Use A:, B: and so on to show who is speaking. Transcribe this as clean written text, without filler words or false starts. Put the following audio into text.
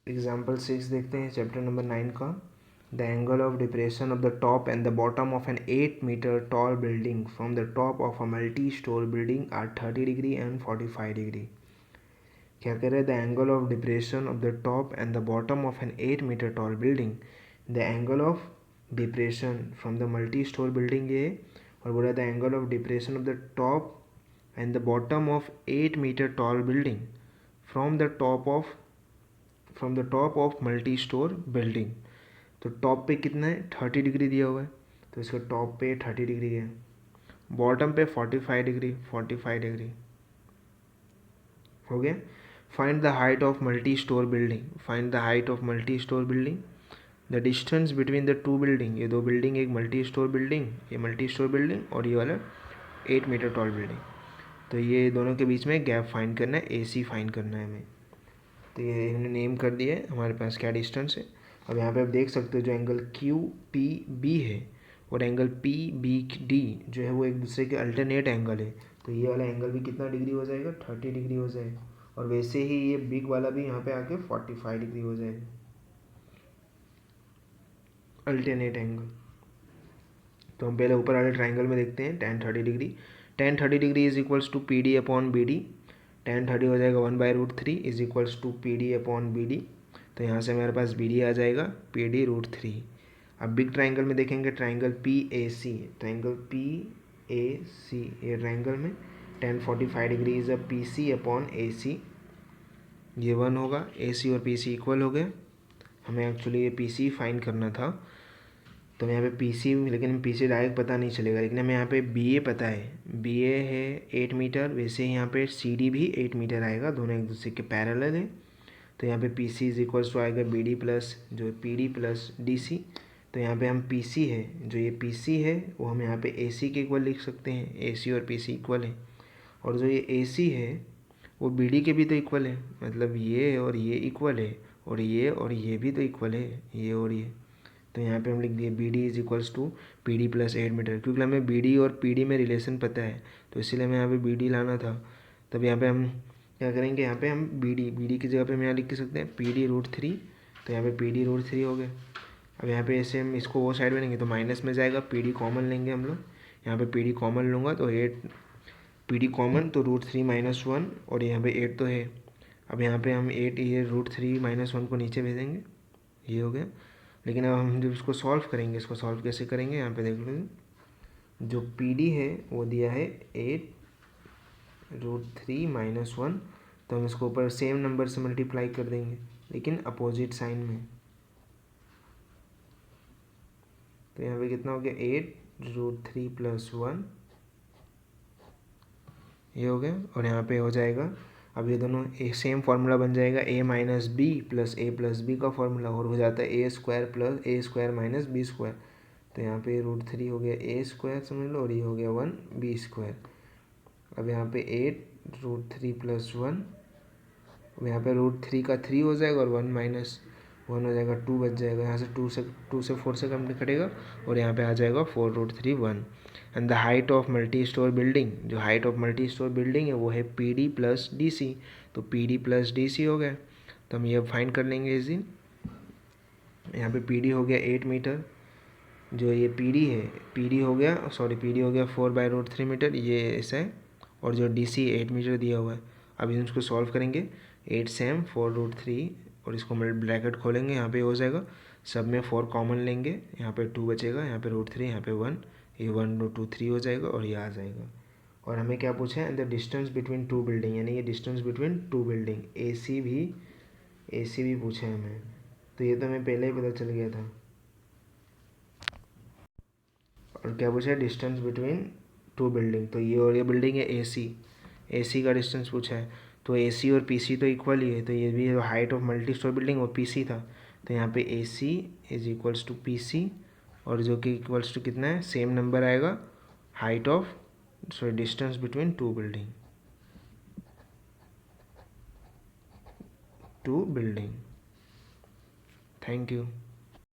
A: Example 6 देखते हैं chapter number 9 का। The angle of depression of the top and the bottom of an 8 metre tall building from the top of a multi storey building are 30 degree and 45 degree. क्या कह रहे हैं? The angle of depression of the top and the bottom of an 8 metre tall building. The angle of depression from the multi storey building ये, और बोला the angle of depression of the top and the bottom of 8 metre tall building from the top of multi storey building. तो top पे कितना है? 30 degree दिया हुआ है, तो इसका टॉप पे 30 डिग्री है, बॉटम पे 45 डिग्री, 45 डिग्री हो गया। Find the height of multi storey building. Find the height of multi storey building. The distance between the two building, ये दो बिल्डिंग, एक मल्टी स्टोर बिल्डिंग, ये मल्टी स्टोर बिल्डिंग और ये वाला 8 मीटर टॉल बिल्डिंग। तो ये दोनों के बीच में गैप फाइंड करना है, AC फाइंड करना है हमें। तो ये हमने नेम कर दिया है, हमारे पास क्या डिस्टेंस है। अब यहाँ पे आप देख सकते हो जो एंगल QPB है और एंगल PBD जो है वो एक दूसरे के अल्टरनेट एंगल है। तो ये वाला एंगल भी कितना डिग्री हो जाएगा? 30 डिग्री हो जाएगा। और वैसे ही ये बिग वाला भी यहाँ पे आके 45 डिग्री हो जाएगा, अल्टरनेट एंगल। तो हम पहले ऊपर वाले ट्राइंगल में देखते हैं tan 30 degree. tan 30 degree is equals to PD upon BD। tan 30 हो जाएगा 1/√3 is equals to PD upon BD। तो यहाँ से हमारे पास BD आ जाएगा PD√3। अब बिग ट्राइंगल में देखेंगे, ट्राइंगल PAC, ट्राइंगल PAC, ये ट्राइंगल में tan 45 degree is a PC upon AC। ये 1 होगा, AC और PC इक्वल हो गए। हमें एक्चुअली ये PC फाइंड करना था, तो हमें यहाँ पे PC, लेकिन PC डायरेक्ट पता नहीं चलेगा, लेकिन हमें यहाँ पे BA पता है। BA है 8 मीटर, वैसे ही यहाँ पे CD भी 8 मीटर आएगा, दोनों एक दूसरे के पैरेलल है। तो यहाँ पे PC इज इक्वल्स टू आएगा BD प्लस जो PD प्लस DC। तो यहाँ पे हम PC है, जो ये PC है वो हम यहाँ पे AC के इक्वल लिख सकते हैं, AC और PC इक्वल है। और जो ये AC है वो BD के भी तो इक्वल है, मतलब ये और ये इक्वल है, और ये भी तो इक्वल है, ये और ये। तो यहाँ पे हम लिख दिए BD is equals to PD plus 8 metre, क्योंकि हमें BD और PD में रिलेशन पता है, तो इसीलिए हमें यहाँ पे BD लाना था। तब यहाँ पे हम क्या करेंगे, यहाँ पे हम BD की जगह पे हम यहाँ लिख सकते हैं PD√3। तो यहाँ पे PD√3 हो गए। अब यहाँ पे ऐसे हम इसको वो साइड में लेंगे तो माइनस में जाएगा, PD कॉमन लेंगे हम लोग। यहाँ पे PD कॉमन लूँगा तो 8, PD कॉमन तो √3 - 1, और यहाँ पे 8 तो है। अब यहाँ पे हम 8 ये √3 - 1 को नीचे भेजेंगे, ये हो गया। लेकिन अब हम जब इसको सॉल्व करेंगे, इसको सॉल्व कैसे करेंगे, यहाँ पे देख लो, जो PD है वो दिया है 8√3 - 1, तो हम इसको ऊपर सेम नंबर से मल्टीप्लाई कर देंगे, लेकिन अपोजिट साइन में। तो यहाँ पे कितना हो गया? 8√3 + 1, ये हो गया। और यहाँ पे हो जाएगा, अब ये दोनों एक सेम फार्मूला बन जाएगा, A - B + A + B का फार्मूला, और हो जाता है A² + A² - B²। तो यहाँ पे √3 हो गया A² समझ लो, और ये हो गया 1 B²। अब यहाँ पे 8√3 + 1, अब यहाँ पे √3 का 3 हो जाएगा, और 1 - 1 हो जाएगा, 2 बच जाएगा। यहाँ से 2 से 4 से कम कटेगा, और यहाँ पे आ जाएगा 4√3 1। And the height of multi storey building, जो height of multi storey building है वो है PD प्लस DC। तो PD प्लस DC हो गया, तो हम ये फाइंड कर लेंगे इस दिन। यहाँ पे PD हो गया 8 मीटर, जो ये PD है, PD हो गया 4/√3 मीटर, ये ऐसा है। और जो DC 8 मीटर दिया हुआ है। अब इसको सॉल्व करेंगे, 8 सेम 4√3, और इसको ब्रैकेट खोलेंगे, यहाँ पे हो जाएगा, सब में 4 कॉमन लेंगे, यहाँ पे 2 बचेगा, यहाँ पे √3, यहाँ पे 1, ये 1 2 3 हो जाएगा, और ये आ जाएगा। और हमें क्या पूछा है? The distance between two building, यानी ये distance between two building, AC भी पूछा है हमें, तो ये तो हमें पहले ही पता चल गया था। और क्या पूछा है? डिस्टेंस बिटवीन टू बिल्डिंग, तो ये और ये बिल्डिंग है AC का डिस्टेंस पूछा है। तो AC और PC तो इक्वल ही है, तो ये भी height of multi storey building और PC था, तो यहाँ पे AC is equals to PC, और जो कि इक्वल्स टू कितना है, सेम नंबर आएगा, height of distance between two building. Thank you.